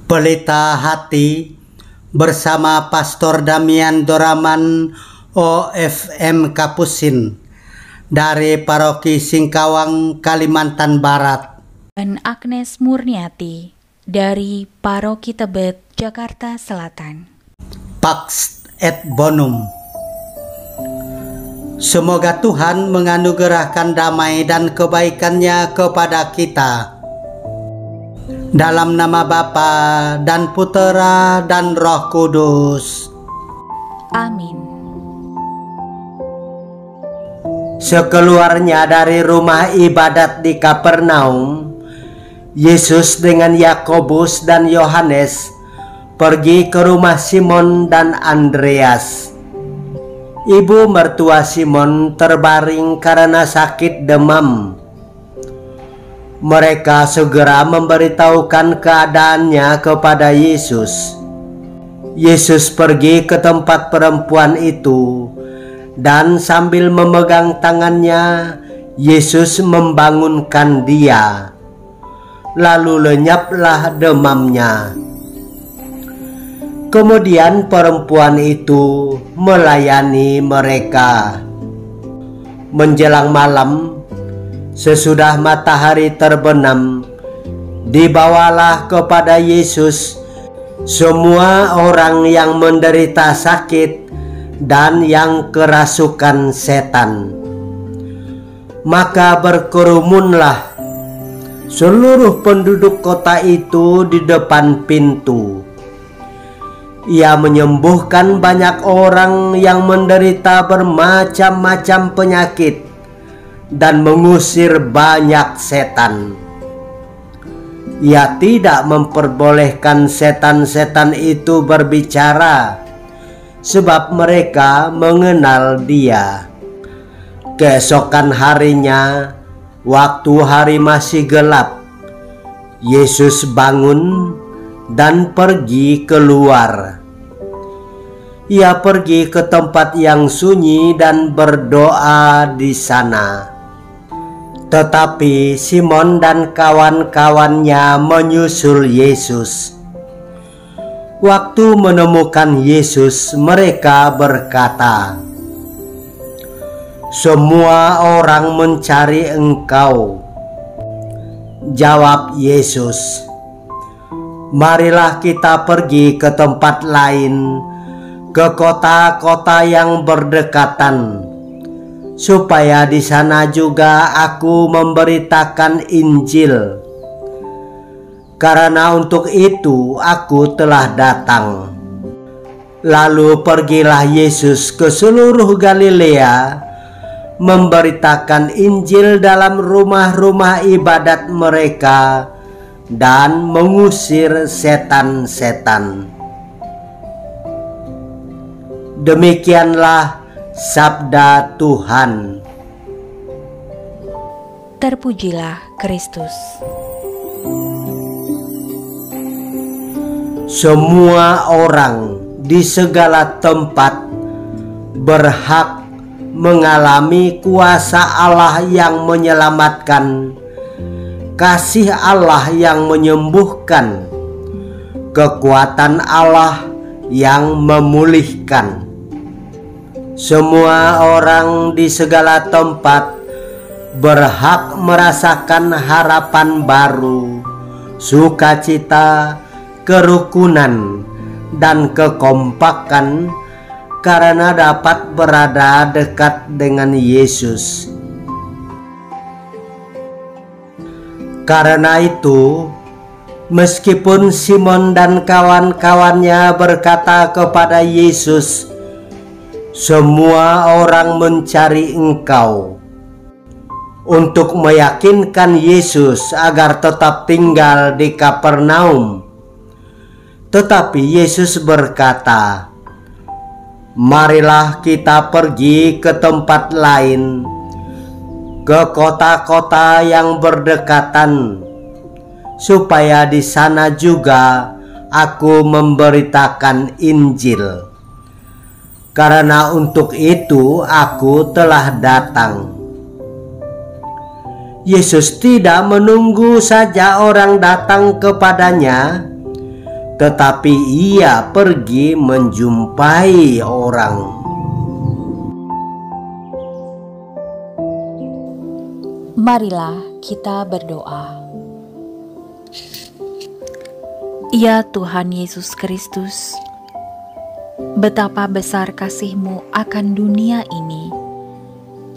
Pelita Hati bersama Pastor Damian Doraman OFM Kapusin dari Paroki Singkawang, Kalimantan Barat, dan Agnes Murniati dari Paroki Tebet, Jakarta Selatan. Pax et Bonum. Semoga Tuhan menganugerahkan damai dan kebaikan-Nya kepada kita. Dalam nama Bapa dan Putera dan Roh Kudus. Amin. Sekeluarnya dari rumah ibadat di Kapernaum, Yesus dengan Yakobus dan Yohanes pergi ke rumah Simon dan Andreas. Ibu mertua Simon terbaring karena sakit demam. Mereka segera memberitahukan keadaannya kepada Yesus. Yesus pergi ke tempat perempuan itu, dan sambil memegang tangannya, Yesus membangunkan dia. Lalu lenyaplah demamnya. Kemudian perempuan itu melayani mereka. Menjelang malam, sesudah matahari terbenam, dibawalah kepada Yesus semua orang yang menderita sakit dan yang kerasukan setan. Maka berkerumunlah seluruh penduduk kota itu di depan pintu. Ia menyembuhkan banyak orang yang menderita bermacam-macam penyakit dan mengusir banyak setan. Ia tidak memperbolehkan setan-setan itu berbicara, sebab mereka mengenal Dia. Keesokan harinya, waktu hari masih gelap, Yesus bangun dan pergi keluar. Ia pergi ke tempat yang sunyi dan berdoa di sana. Tetapi Simon dan kawan-kawannya menyusul Yesus. Waktu menemukan Yesus, mereka berkata, "Semua orang mencari Engkau." Jawab Yesus, "Marilah kita pergi ke tempat lain, ke kota-kota yang berdekatan, supaya di sana juga aku memberitakan Injil. Karena untuk itu aku telah datang." Lalu pergilah Yesus ke seluruh Galilea, memberitakan Injil dalam rumah-rumah ibadat mereka dan mengusir setan-setan. Demikianlah sabda Tuhan. Terpujilah Kristus. Semua orang di segala tempat berhak mengalami kuasa Allah yang menyelamatkan, kasih Allah yang menyembuhkan, kekuatan Allah yang memulihkan. Semua orang di segala tempat berhak merasakan harapan baru, sukacita, kerukunan, dan kekompakan karena dapat berada dekat dengan Yesus. Karena itu, meskipun Simon dan kawan-kawannya berkata kepada Yesus, "Semua orang mencari Engkau," untuk meyakinkan Yesus agar tetap tinggal di Kapernaum. Tetapi Yesus berkata, "Marilah kita pergi ke tempat lain, ke kota-kota yang berdekatan, supaya di sana juga aku memberitakan Injil. Karena untuk itu aku telah datang." Yesus tidak menunggu saja orang datang kepadanya, tetapi ia pergi menjumpai orang. Marilah kita berdoa. Ya Tuhan Yesus Kristus, betapa besar kasih-Mu akan dunia ini,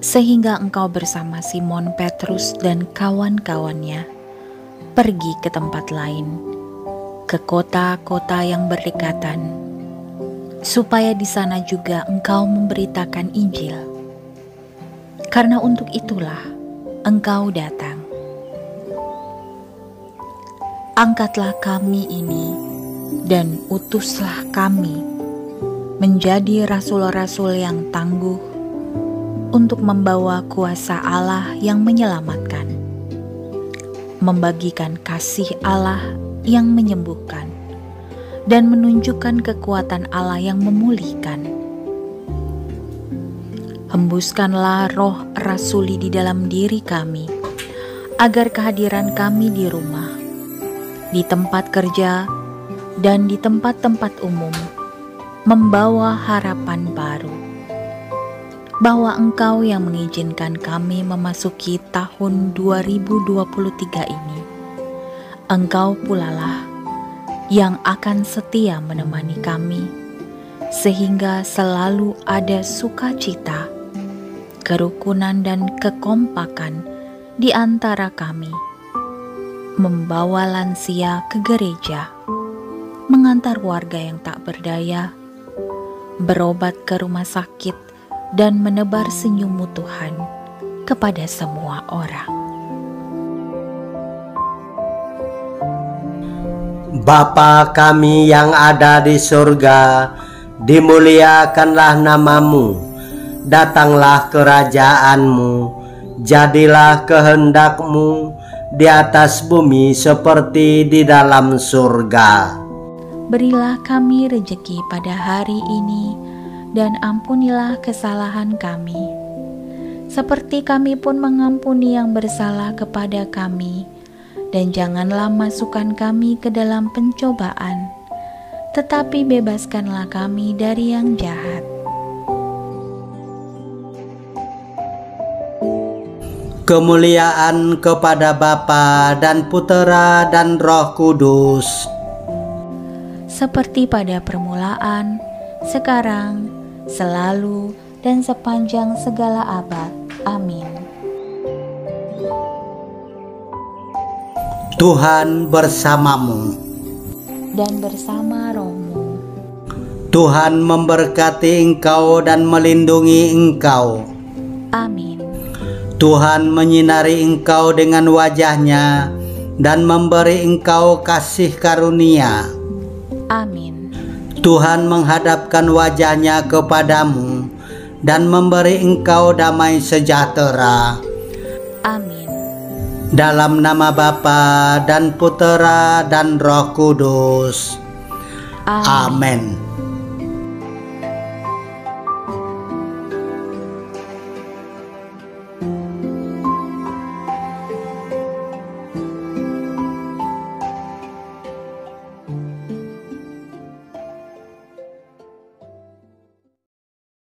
sehingga Engkau bersama Simon Petrus dan kawan-kawannya pergi ke tempat lain, ke kota-kota yang berdekatan, supaya di sana juga Engkau memberitakan Injil. Karena untuk itulah Engkau datang. Angkatlah kami ini dan utuslah kami menjadi rasul-rasul yang tangguh untuk membawa kuasa Allah yang menyelamatkan, membagikan kasih Allah yang menyembuhkan, dan menunjukkan kekuatan Allah yang memulihkan. Hembuskanlah roh rasuli di dalam diri kami, agar kehadiran kami di rumah, di tempat kerja, dan di tempat-tempat umum membawa harapan baru, bahwa Engkau yang mengizinkan kami memasuki tahun 2023 ini, Engkau pulalah yang akan setia menemani kami, sehingga selalu ada sukacita, kerukunan dan kekompakan di antara kami, membawa lansia ke gereja, mengantar warga yang tak berdaya, berobat ke rumah sakit, dan menebar senyum-Mu Tuhan kepada semua orang. Bapa kami yang ada di surga, dimuliakanlah nama-Mu, datanglah kerajaan-Mu, jadilah kehendak-Mu di atas bumi seperti di dalam surga. Berilah kami rejeki pada hari ini, dan ampunilah kesalahan kami, seperti kami pun mengampuni yang bersalah kepada kami. Dan janganlah masukkan kami ke dalam pencobaan, tetapi bebaskanlah kami dari yang jahat. Kemuliaan kepada Bapa dan Putera dan Roh Kudus, seperti pada permulaan, sekarang, selalu, dan sepanjang segala abad. Amin. Tuhan bersamamu. Dan bersama rohmu. Tuhan memberkati engkau dan melindungi engkau. Amin. Tuhan menyinari engkau dengan wajah-Nya dan memberi engkau kasih karunia. Amin. Tuhan menghadapkan wajah-Nya kepadamu dan memberi engkau damai sejahtera. Amin. Dalam nama Bapa dan Putera dan Roh Kudus. Amin.